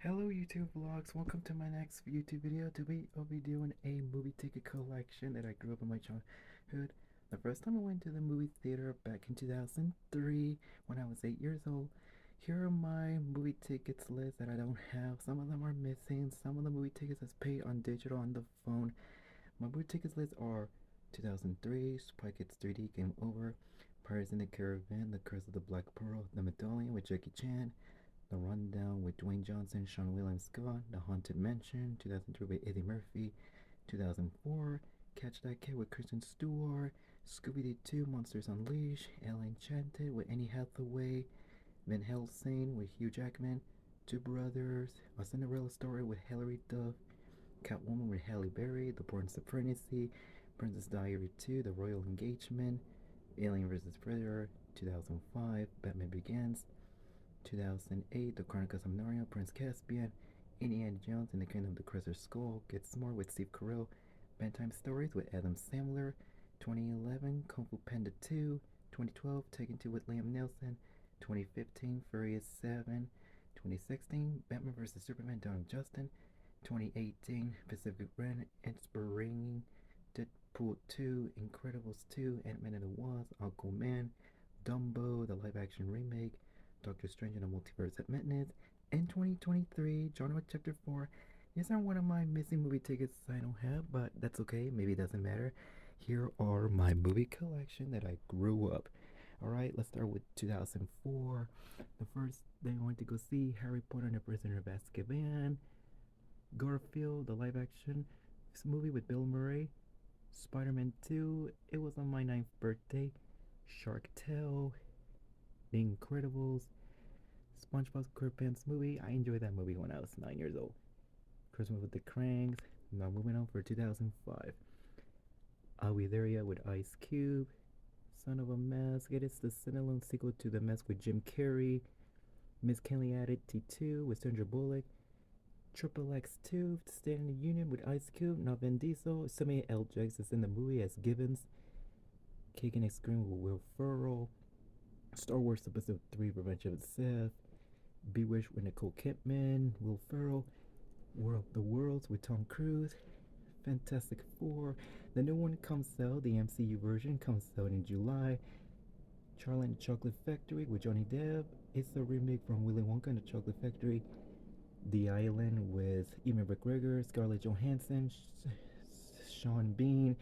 Hello YouTube vlogs, welcome to my next YouTube video. Today I'll be doing a movie ticket collection that I grew up in my childhood. The first time I went to the movie theater back in 2003 when I was 8 years old. Here are my movie tickets list that I don't have. Some of them are missing. Some of the movie tickets is paid on digital on the phone. My movie tickets list are 2003, Spy Kids 3D Game Over, Pirates in the Caribbean, The Curse of the Black Pearl, The Medallion with Jackie Chan, the Rundown with Dwayne Johnson, Sean William Scott, The Haunted Mansion, 2003 with Eddie Murphy, 2004, Catch That Kid with Kristen Stewart, Scooby-Doo 2, Monsters Unleashed, Ella Enchanted with Annie Hathaway, Van Helsing with Hugh Jackman, Two Brothers, A Cinderella Story with Hilary Duff, Catwoman with Halle Berry, The Born Supremacy, Princess Diary 2, The Royal Engagement, Alien vs. Predator, 2005, Batman Begins, 2008, The Chronicles of Narnia, Prince Caspian, Indiana Jones and the Kingdom of the Crystal Skull, Get Smart with Steve Carell, Bedtime Stories with Adam Sandler, 2011, Kung Fu Panda 2, 2012, Taken 2 with Liam Neeson, 2015, Furious 7, 2016, Batman vs. Superman, Dawn of Justice, 2018, Pacific Rim, Inspiring, Deadpool 2, Incredibles 2, Ant-Man and the Wasp, Aquaman, Dumbo, the live action remake, Doctor Strange in the Multiverse of Madness, and 2023, John Wick Chapter 4. These are one of my missing movie tickets I don't have, but that's okay. Maybe it doesn't matter. Here are my movie collection that I grew up. Alright, let's start with 2004. The first thing I went to go see Harry Potter and the Prisoner of Azkaban, Garfield, the live action movie with Bill Murray, Spider Man 2, it was on my ninth birthday, Shark Tale, The Incredibles, SpongeBob SquarePants movie. I enjoyed that movie when I was 9 years old. Christmas with the Cranks. Now moving on for 2005. Are We There Yet with Ice Cube. Son of a Mask. It is the standalone sequel to The Mask with Jim Carrey. Miss Kelly added T2 with Sandra Bullock. Triple X 2, State in the Union with Ice Cube, not Vin Diesel. Samuel L. Jackson is in the movie as Gibbons. Cake and Ice Cream with Will Ferrell. Star Wars Episode 3, Revenge of the Sith. Bewitched with Nicole Kidman, Will Ferrell, War of the Worlds with Tom Cruise, Fantastic Four. The new one comes out, the MCU version comes out in July. Charlie and the Chocolate Factory with Johnny Depp. It's a remake from Willy Wonka and the Chocolate Factory. The Island with Ewan McGregor, Scarlett Johansson, Sean Bean.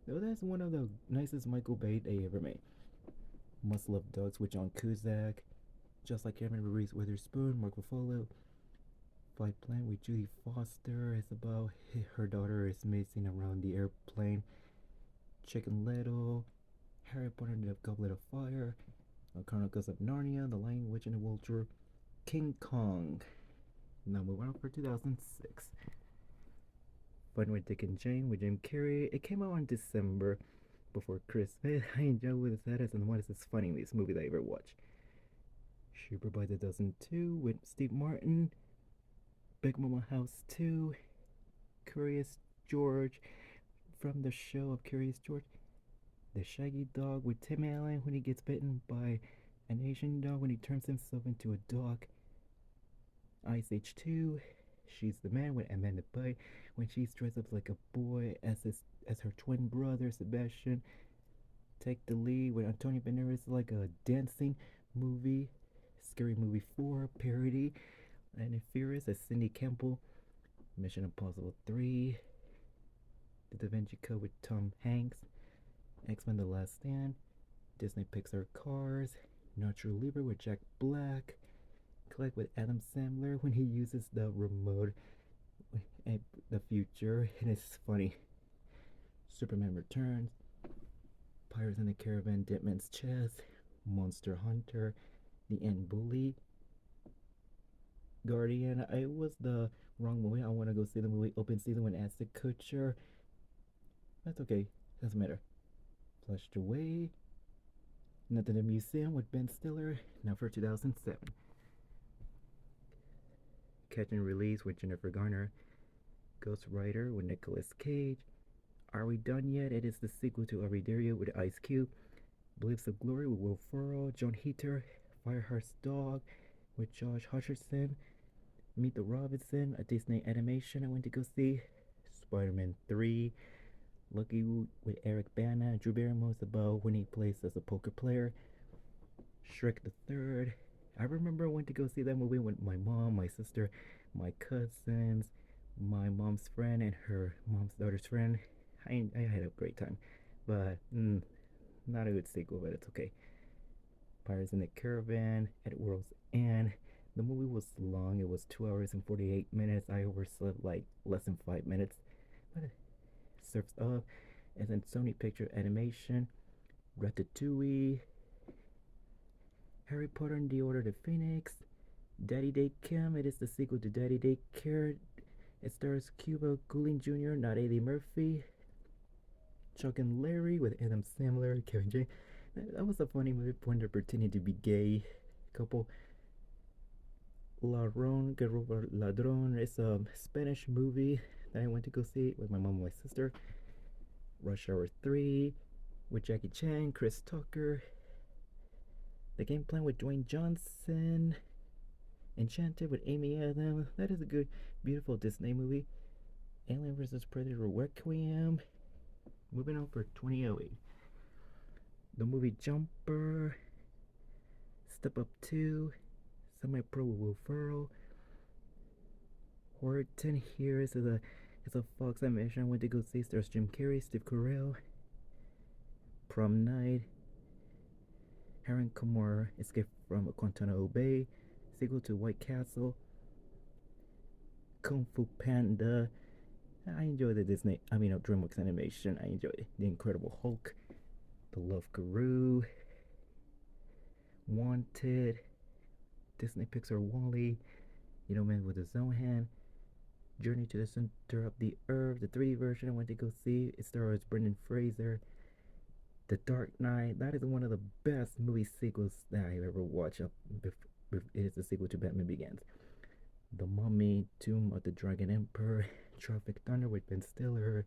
Though that's one of the nicest Michael Bay they ever made. Must Love Dogs with John Cusack. Just Like Kevin, Reese Witherspoon, Mark Ruffalo. Flight Plan with Judy Foster. It's about her daughter is missing around the airplane. Chicken Little. Harry Potter and the Goblet of Fire. Chronicles of Narnia, The Lion, Witch, and the Vulture. King Kong. Now moving on for 2006. Fun with Dick and Jane with Jim Carrey. It came out in December before Christmas. I enjoyed with the saddest and what is this funniest movie that I ever watched. Super by the Dozen 2 with Steve Martin. Big Mama House 2. Curious George from the show of Curious George. The Shaggy Dog with Tim Allen when he gets bitten by an Asian dog when he turns himself into a dog. Ice Age 2. She's the Man with Amanda Bynes when she's dressed up like a boy as her twin brother Sebastian. Take the Lead with Antonio Banderas, like a dancing movie. Scary Movie 4 parody. And Furious as Cindy Campbell. Mission Impossible 3. The Da Vinci Code with Tom Hanks. X-Men The Last Stand. Disney Pixar Cars. Nacho Libre with Jack Black. Collect with Adam Sandler when he uses the remote in the future, and it's funny. Superman Returns. Pirates in the Caribbean, Dead Man's Chest. Monster Hunter. The End Bully. Guardian. It was the wrong movie. I want to go see the movie Open Season with Ashton Kutcher. That's okay. Doesn't matter. Flushed Away. Nothing in the Museum with Ben Stiller. Now for 2007. Catch and Release with Jennifer Garner. Ghost Rider with Nicolas Cage. Are We Done Yet? It is the sequel to Are We There Yet with Ice Cube. Blips of Glory with Will Ferrell. John Heater. Firehouse Dog with Josh Hutcherson. Meet the Robinson, a Disney animation I went to go see. Spider-Man 3, Lucky with Eric Bana, Drew Barrymore's about when he plays as a poker player. Shrek the Third. I remember I went to go see that movie with my mom, my sister, my cousins, my mom's friend, and her mom's daughter's friend. I had a great time, but not a good sequel, but it's okay. Pirates in the Caravan at World's End. The movie was long. It was 2 hours and 48 minutes. I overslept like less than 5 minutes, but it serves up. And then Sony Picture Animation, Ratatouille, Harry Potter and the Order of the Phoenix, Daddy Day Kim. It is the sequel to Daddy Day Care. It stars Cuba Gooding Jr., not Eddie Murphy. Chuck and Larry with Adam Sandler, Kevin James. That was a funny movie when they're pretending to be gay couple. Ladrón que roba ladrón. It's a Spanish movie that I went to go see with my mom and my sister. Rush Hour 3 with Jackie Chan, Chris Tucker. The Game Plan with Dwayne Johnson. Enchanted with Amy Adams. That is a good, beautiful Disney movie. Alien vs. Predator Requiem. Moving on for 2008. The movie Jumper. Step Up 2. Semi Pro with Will Ferrell. Horror 10 Years is a Fox animation I went to go see. Stars Jim Carrey, Steve Carell. Prom Night. Harold Kumar, Escape from Guantanamo Bay. Sequel to White Castle. Kung Fu Panda. I enjoy the DreamWorks animation. I enjoy it. The Incredible Hulk. The Love Guru. Wanted. Disney Pixar Wall-E. Man with His Own Hand. Journey to the Center of the Earth. The 3D version I went to go see. It stars Brendan Fraser. The Dark Knight. That is one of the best movie sequels that I've ever watched. It is a sequel to Batman Begins. The Mummy, Tomb of the Dragon Emperor, Tropic Thunder with Ben Stiller,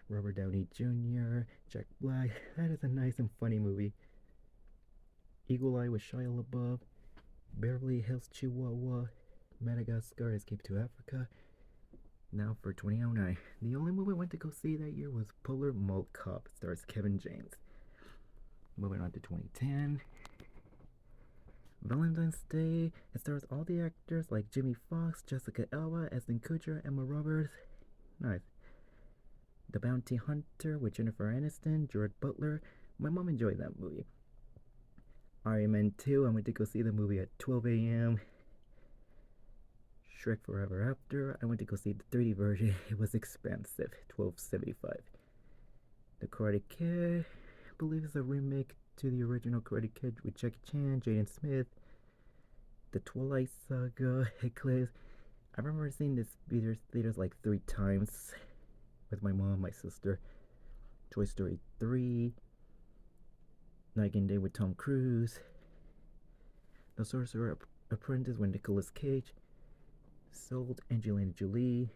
Robert Downey Jr., Jack Black. That is a nice and funny movie. Eagle Eye with Shia LaBeouf, Beverly Hills Chihuahua, Madagascar, Escape to Africa. Now for 2009. The only movie I went to go see that year was Polar Mall Cop. It stars Kevin James. Moving on to 2010. Valentine's Day. It stars all the actors like Jimmy Fox, Jessica Alba, Ashton Kutcher, Emma Roberts. Nice. The Bounty Hunter with Jennifer Aniston, Gerard Butler. My mom enjoyed that movie. Iron Man 2. I went to go see the movie at 12 a.m. Shrek Forever After. I went to go see the 3D version. It was expensive, $12.75. The Karate Kid. I believe it's a remake to the original Karate Kid with Jackie Chan, Jaden Smith. The Twilight Saga, Eclipse. I remember seeing this theaters like 3 times with my mom, my sister. Toy Story 3. Night and Day with Tom Cruise. The Sorcerer Apprentice with Nicolas Cage. Sold, Angelina Jolie.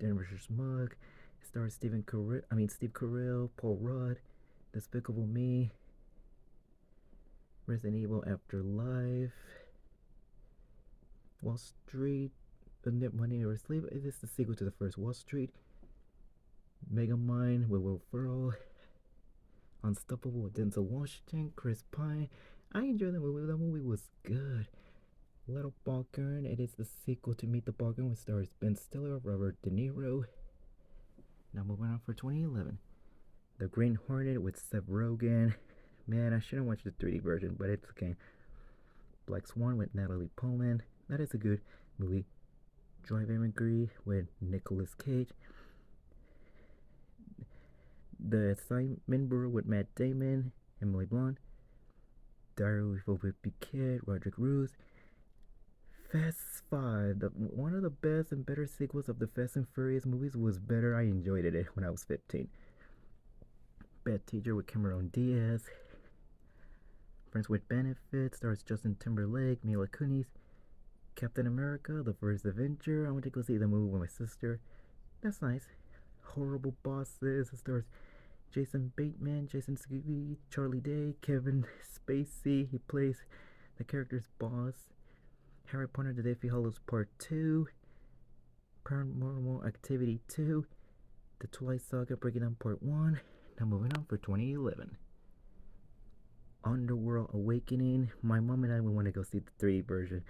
Denver Smug. Stars Steve Carell, Paul Rudd. Despicable Me. Resident Evil Afterlife. Wall Street. Money Never Sleep. It is the sequel to the first Wall Street. Megamind with Will Ferrell. Unstoppable with Denzel Washington, Chris Pine. I enjoyed the movie. The movie was good. Little Balkan. It is the sequel to Meet the Balkan, which stars Ben Stiller, Robert De Niro. Now moving on for 2011. The Green Hornet with Seth Rogen. Man, I shouldn't watch the 3D version, but it's okay. Black Swan with Natalie Portman. That is a good movie. Drive Angry with Nicolas Cage. The Assignment Bureau with Matt Damon, Emily Blunt. Diary of a Wimpy Kid, Roderick Roos. Fast 5, one of the best and better sequels of the Fast and Furious movies, was better. I enjoyed it when I was 15. Bad Teacher with Cameron Diaz. Friends with Benefits, stars Justin Timberlake, Mila Kunis. Captain America, The First Avenger. I went to go see the movie with my sister. That's nice. Horrible Bosses, it stars Jason Bateman, Jason Segel, Charlie Day, Kevin Spacey. He plays the character's boss. Harry Potter, The Deathly Hallows Part 2. Paranormal Activity 2, The Twilight Saga Breaking Down Part 1. Now moving on for 2011. Underworld Awakening. My mom and I we want to go see the 3D version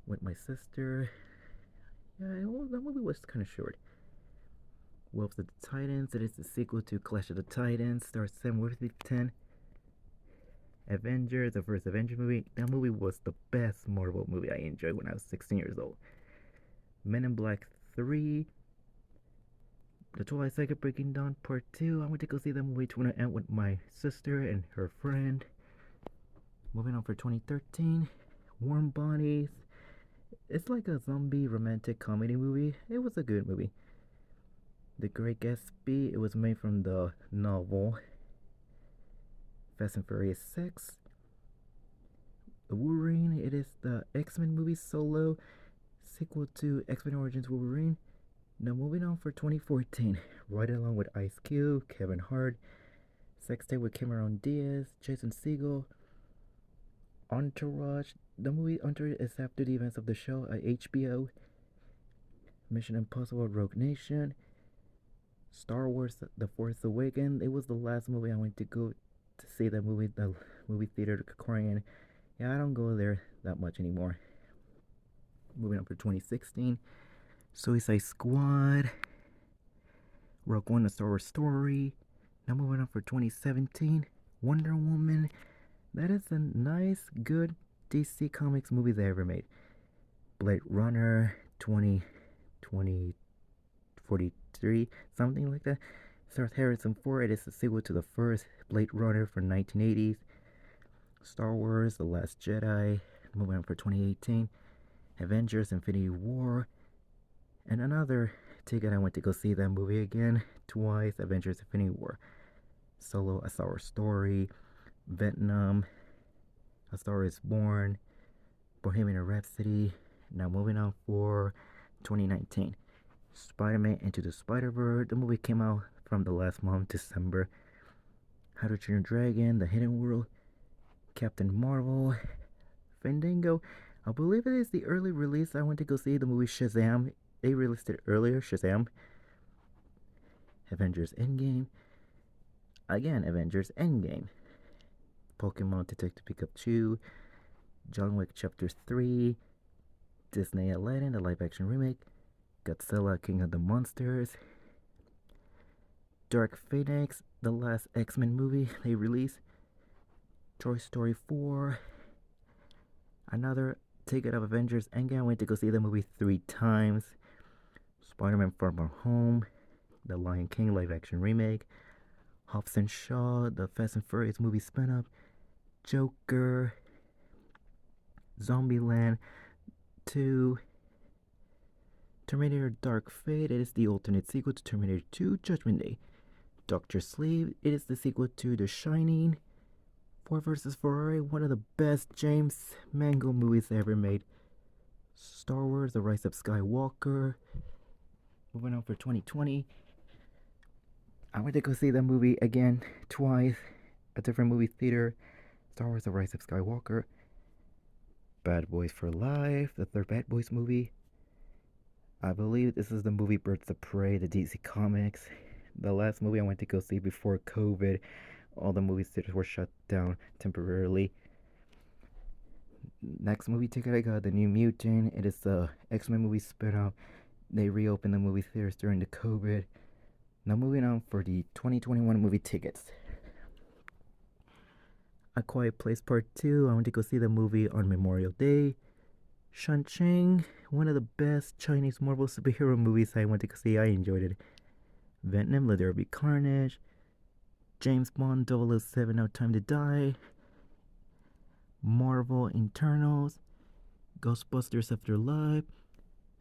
with my sister. Yeah, that movie was kind of short. Wolves of the Titans. It is the sequel to Clash of the Titans. Stars Sam Worthington. Avengers, the first Avenger movie. That movie was the best Marvel movie I enjoyed when I was 16 years old. Men in Black 3. The Twilight Saga Breaking Dawn Part 2. I went to go see that movie to end with my sister and her friend. Moving on for 2013. Warm Bodies. It's like a zombie romantic comedy movie. It was a good movie. The Great Gatsby. It was made from the novel Fast and Furious 6. The Wolverine. It is the X-Men movie Solo, sequel to X-Men Origins Wolverine. Now moving on for 2014. Right along with Ice Cube, Kevin Hart, Sex Tape with Cameron Diaz, Jason Segel. Entourage. The movie Entourage is after the events of the show at HBO. Mission Impossible Rogue Nation. Star Wars The Force Awakens. It was the last movie I went to go to see that movie, the movie theater Korean. Yeah, I don't go there that much anymore. Moving on for 2016. Suicide Squad. Rogue One, A Star Wars Story. Now moving on for 2017. Wonder Woman. That is a nice, good DC Comics movie they ever made. Blade Runner 2043, something like that. Stars Harrison Ford. It is a sequel to the first Blade Runner from 1980s. Star Wars, The Last Jedi. Moving on for 2018. Avengers, Infinity War. And another ticket I went to go see that movie again twice. Avengers, Infinity War. Solo, A Star Wars Story. Vietnam, A Star is Born, Bohemian Rhapsody. Now moving on for 2019. Spider-Man Into the Spider-Verse. The movie came out from the last month, December. How to Train Your Dragon, The Hidden World, Captain Marvel, Fandango. I believe it is the early release. I went to go see the movie Shazam. They released it earlier, Shazam. Avengers Endgame. Again, Avengers Endgame. Pokemon Detective Pikachu, John Wick Chapter 3, Disney Aladdin, the live action remake, Godzilla King of the Monsters, Dark Phoenix, the last X-Men movie they released, Toy Story 4, another ticket of Avengers Endgame. I went to go see the movie 3 times, Spider-Man Far From Home, The Lion King live action remake, Hobbs and Shaw, the Fast and Furious movie spin-off, Joker, Zombieland 2, Terminator Dark Fate. It is the alternate sequel to Terminator 2 Judgment Day. Doctor Sleep. It is the sequel to The Shining. Ford vs. Ferrari, one of the best James Mangold movies ever made. Star Wars, The Rise of Skywalker. Moving on for 2020. I went to go see that movie again twice, a different movie theater. Star Wars The Rise of Skywalker. Bad Boys for Life, the third Bad Boys movie. I believe this is the movie Birds of Prey, the DC Comics. The last movie I went to go see before COVID. All the movie theaters were shut down temporarily. Next movie ticket I got, The New Mutant. It is the X-Men movie spin-off. They reopened the movie theaters during the COVID. Now moving on for the 2021 movie tickets. A Quiet Place Part 2. I went to go see the movie on Memorial Day. Shang-Chi, one of the best Chinese Marvel superhero movies I went to go see. I enjoyed it. Venom, Let There Be Carnage. James Bond 007, No Time to Die. Marvel Internals. Ghostbusters Afterlife.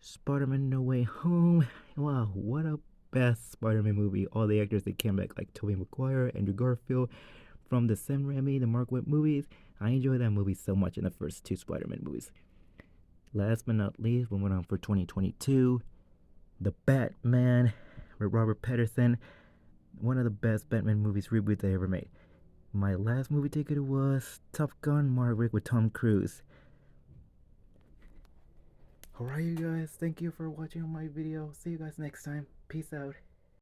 Spider-Man No Way Home. Wow, what a best Spider-Man movie. All the actors that came back, like Tobey Maguire, Andrew Garfield, from the Sam Raimi, the Mark Waid movies. I enjoyed that movie so much in the first 2 Spider-Man movies. Last but not least, we went on for 2022. The Batman with Robert Pattinson. One of the best Batman movies reboot they ever made. My last movie ticket was Top Gun Maverick with Tom Cruise. Alright, you guys, thank you for watching my video. See you guys next time. Peace out.